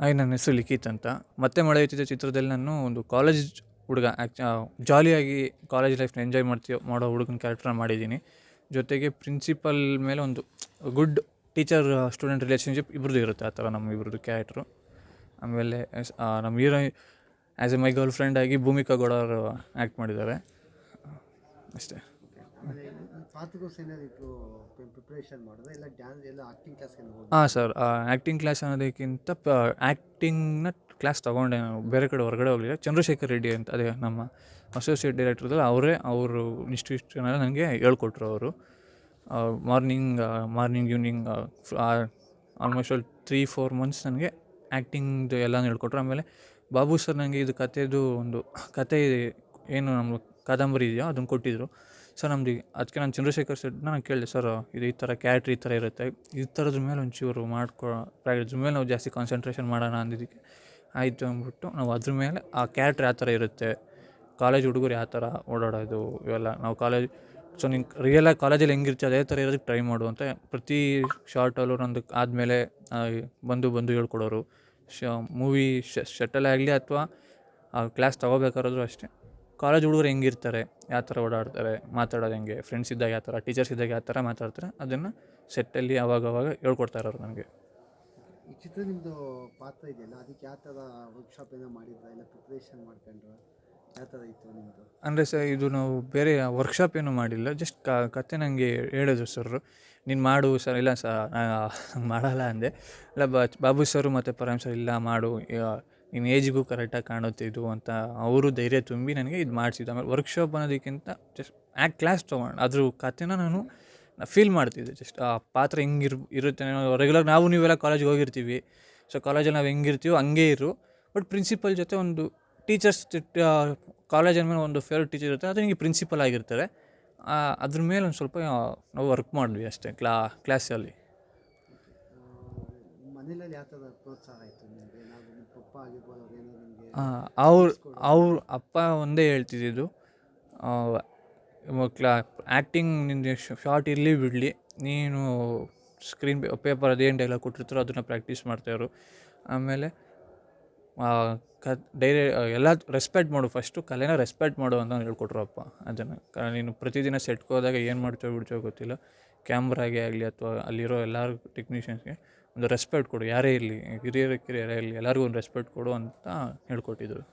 ನನ್ನ ಹೆಸರು ಲಿಖಿತ್ ಅಂತ. ಮತ್ತೆ ಮಳೆಯುತ್ತಿದೆ ಚಿತ್ರದಲ್ಲಿ ನಾನು ಒಂದು ಕಾಲೇಜ್ ಹುಡುಗ ಜಾಲಿಯಾಗಿ ಕಾಲೇಜ್ ಲೈಫ್ನ ಎಂಜಾಯ್ ಮಾಡೋ ಹುಡುಗನ ಕ್ಯಾರೆಕ್ಟರ್ನ ಮಾಡಿದ್ದೀನಿ. ಜೊತೆಗೆ ಪ್ರಿನ್ಸಿಪಲ್ ಮೇಲೆ ಒಂದು ಗುಡ್ ಟೀಚರ್ ಸ್ಟೂಡೆಂಟ್ ರಿಲೇಷನ್ಶಿಪ್ ಇಬ್ರದ್ದು ಇರುತ್ತೆ, ಆ ಥರ ನಮ್ಮ ಇಬ್ರದ್ದು ಕ್ಯಾರೆಕ್ಟ್ರು. ಆಮೇಲೆ ನಮ್ಮ heroine as A my girl friend ಆಗಿ ಭೂಮಿಕಾ ಗೌಡ ಅವರು ಆ್ಯಕ್ಟ್ ಮಾಡಿದ್ದಾರೆ. ಅಷ್ಟೇ. ಹಾಂ ಸರ್, ಆ್ಯಕ್ಟಿಂಗ್ ಕ್ಲಾಸ್ ಅನ್ನೋದಕ್ಕಿಂತ ಆ್ಯಕ್ಟಿಂಗ್ನ ಕ್ಲಾಸ್ ತೊಗೊಂಡೆ ನಾನು. ಬೇರೆ ಕಡೆ ಹೊರಗಡೆ ಹೋಗಲಿಲ್ಲ. ಚಂದ್ರಶೇಖರ್ ರೆಡ್ಡಿ ಅಂತ, ಅದೇ ನಮ್ಮ ಅಸೋಸಿಯೇಟ್ ಡೈರೆಕ್ಟರ್ದಲ್ಲ, ಅವರೇ ಅವರು ಇಷ್ಟು ನನಗೆ ಹೇಳ್ಕೊಟ್ರು. ಅವರು morning evening almost all 3-4 months ನನಗೆ ಆ್ಯಕ್ಟಿಂಗ್ದು ಎಲ್ಲನೂ ಹೇಳ್ಕೊಟ್ರು. ಆಮೇಲೆ ಬಾಬು ಸರ್ ನನಗೆ ಇದು ಕಥೆದು ಒಂದು ಕತೆ ಏನು ನಮ್ಮ ಕಾದಂಬರಿ ಇದೆಯೋ ಅದನ್ನು ಕೊಟ್ಟಿದ್ದರು. ಸರ್ ನಮ್ದು ಅದಕ್ಕೆ ನಾನು ಚಂದ್ರಶೇಖರ್ ಸರ್ನ ನಾನು ಕೇಳಿದೆ, ಸರ್ ಇದು ಈ ಥರ ಕ್ಯಾರೆಕ್ಟ್ರ್ ಈ ಥರ ಇರುತ್ತೆ, ಈ ಥರದ್ರ ಮೇಲೆ ಒಂಚೂರು ಇದ್ರ ಮೇಲೆ ನಾವು ಜಾಸ್ತಿ ಕಾನ್ಸಂಟ್ರೇಷನ್ ಮಾಡೋಣ ಅಂದಿದ್ದಕ್ಕೆ ಆಯಿತು ಅಂದ್ಬಿಟ್ಟು ನಾವು ಅದ್ರ ಮೇಲೆ ಆ ಕ್ಯಾರೆಕ್ಟ್ರ್ ಯಾವ ಥರ ಇರುತ್ತೆ, ಕಾಲೇಜ್ ಹುಡುಗರು ಯಾವ ಥರ ಓಡಾಡೋದು ಇವೆಲ್ಲ ನಾವು ಸೊ ನಿಂಗೆ ರಿಯಲಾಗಿ ಕಾಲೇಜಲ್ಲಿ ಹೆಂಗಿರ್ತೀವಿ ಅದೇ ಥರ ಇರೋದಕ್ಕೆ ಟ್ರೈ ಮಾಡು ಅಂತ ಪ್ರತಿ ಶಾರ್ಟಲ್ಲೂ ನಂದು ಆದಮೇಲೆ ಬಂದು ಹೇಳ್ಕೊಡೋರು. ಮೂವಿ ಶೆಟ್ಟಲ್ಲೇ ಆಗಲಿ ಅಥವಾ ಕ್ಲಾಸ್ ತೊಗೋಬೇಕಾದ್ರೂ ಅಷ್ಟೇ, ಕಾಲೇಜ್ ಹುಡುಗರು ಹೆಂಗಿರ್ತಾರೆ, ಯಾವ ಥರ ಓಡಾಡ್ತಾರೆ, ಮಾತಾಡೋದು ಹೆಂಗೆ, ಫ್ರೆಂಡ್ಸ್ ಇದ್ದಾಗ ಯಾವ ಥರ, ಟೀಚರ್ಸ್ ಇದ್ದಾಗ ಯಾವ ಥರ ಮಾತಾಡ್ತಾರೆ, ಅದನ್ನು ಸೆಟ್ಟಲ್ಲಿ ಅವಾಗವಾಗ ಹೇಳ್ಕೊಡ್ತಾ ಇರೋರು ನನಗೆ. ಈ ಚಿತ್ರ ನಿಮ್ಮದು ಪಾತ್ರ ಇದೆಯಲ್ಲ, ಅದಕ್ಕೆ ಯಾವ ಥರ ವರ್ಕ್ಶಾಪ್ ಏನೋ ಮಾಡಿದ್ರೆ ಇಲ್ಲ ಪ್ರಿಪ್ರೇಷನ್ ಮಾಡ್ಕೊಂಡ್ರೆ ಯಾವ ಥರ ಇತ್ತು ನಿಮ್ಮದು? ಅಂದರೆ ಸರ್, ಇದು ನಾವು ಬೇರೆ ವರ್ಕ್ಶಾಪ್ ಏನೂ ಮಾಡಿಲ್ಲ. ಜಸ್ಟ್ ಕತೆ ನನಗೆ ಹೇಳಿದ್ರು ಸರ್, ನೀನು ಮಾಡು ಸರ್. ಇಲ್ಲ ಸರ್ ಮಾಡಲ್ಲ ಅಂದೆ. ಇಲ್ಲ ಬಾಬು ಸರು ಮತ್ತು ಪರಮ್ ಸರ್, ಇಲ್ಲ ಮಾಡು, ನಿನ್ನ ಏಜ್ಗೂ ಕರೆಕ್ಟಾಗಿ ಕಾಣುತ್ತೆ ಇದು ಅಂತ ಅವರು ಧೈರ್ಯ ತುಂಬಿ ನನಗೆ ಇದು ಮಾಡಿಸಿದ್ದು. ಆಮೇಲೆ ವರ್ಕ್ಶಾಪ್ ಅನ್ನೋದಕ್ಕಿಂತ ಜಸ್ಟ್ ಕ್ಲಾಸ್ ತೊಗೊಂಡು ಅದ್ರ ಕಥೆನ ನಾನು ಫೀಲ್ ಮಾಡ್ತಿದ್ದೆ. ಜಸ್ಟ್ ಆ ಪಾತ್ರ ಹೆಂಗೆ ಇರುತ್ತೆ. ರೆಗ್ಯುಲರ್ ನೀವೆಲ್ಲ ಕಾಲೇಜಿಗೆ ಹೋಗಿರ್ತೀವಿ. ಸೊ ಕಾಲೇಜಲ್ಲಿ ನಾವು ಹೆಂಗಿರ್ತೀವೋ ಹಂಗೇ ಇರು, ಬಟ್ ಪ್ರಿನ್ಸಿಪಲ್ ಜೊತೆ ಒಂದು ಟೀಚರ್ಸ್ ಕಾಲೇಜ್ ಅಂದಮೇಲೆ ಒಂದು ಫೇವ್ರೆಟ್ ಟೀಚರ್ ಇರುತ್ತೆ, ಅದು ನಿಮಗೆ ಪ್ರಿನ್ಸಿಪಲ್ ಆಗಿರ್ತಾರೆ. ಅದ್ರ ಮೇಲೆ ಒಂದು ಸ್ವಲ್ಪ ನಾವು ವರ್ಕ್ ಮಾಡಿದ್ವಿ ಅಷ್ಟೇ ಕ್ಲಾಸಲ್ಲಿ. ಮನೇಲಿ ಯಾವ ಥರ ಪ್ರೋತ್ಸಾಹ ಆಯಿತು ನಿಮಗೆ? ನಿಮ್ಮ ಪಪ್ಪ ಆಗಿರ್ಬೋದು, ಅವ್ರ ಅಪ್ಪ ಒಂದೇ ಹೇಳ್ತಿದ್ದಿದ್ದು, ಆ್ಯಕ್ಟಿಂಗ್ ನಿಂದು ಶಾರ್ಟ್ ಇರಲಿ ಬಿಡಲಿ, ನೀನು ಸ್ಕ್ರೀನ್ ಪೇಪರ್ ಅದೇನು ಡೈಲಾಗ್ ಕೊಟ್ಟಿರ್ತಾರೋ ಅದನ್ನು ಪ್ರಾಕ್ಟೀಸ್ ಮಾಡ್ತಾಯಿರು. ಆಮೇಲೆ ಎಲ್ಲ ರೆಸ್ಪೆಕ್ಟ್ ಮಾಡು, ಫಸ್ಟು ಕಲೆನ ರೆಸ್ಪೆಕ್ಟ್ ಮಾಡು ಅಂತ ಹೇಳ್ಕೊಟ್ರು ಅಪ್ಪ. ಅದನ್ನು ನೀನು ಪ್ರತಿದಿನ ಸೆಟ್ಗೆ ಹೋದಾಗ ಏನು ಮಾಡ್ತೀವೋ ಬಿಡ್ತೀವೋ ಗೊತ್ತಿಲ್ಲ, ಕ್ಯಾಮ್ರಾಗೆ ಆಗಲಿ ಅಥವಾ ಅಲ್ಲಿರೋ ಎಲ್ಲರಿಗೂ ಟೆಕ್ನಿಷಿಯನ್ಸ್ಗೆ ಒಂದು ರೆಸ್ಪೆಕ್ಟ್ ಕೊಡು, ಯಾರೇ ಇರಲಿ, ಹಿರಿಯರೇ ಇರಲಿ, ಎಲ್ಲರಿಗೂ ಒಂದು ರೆಸ್ಪೆಕ್ಟ್ ಕೊಡು ಅಂತ ಹೇಳ್ಕೊಟ್ಟಿದ್ರು.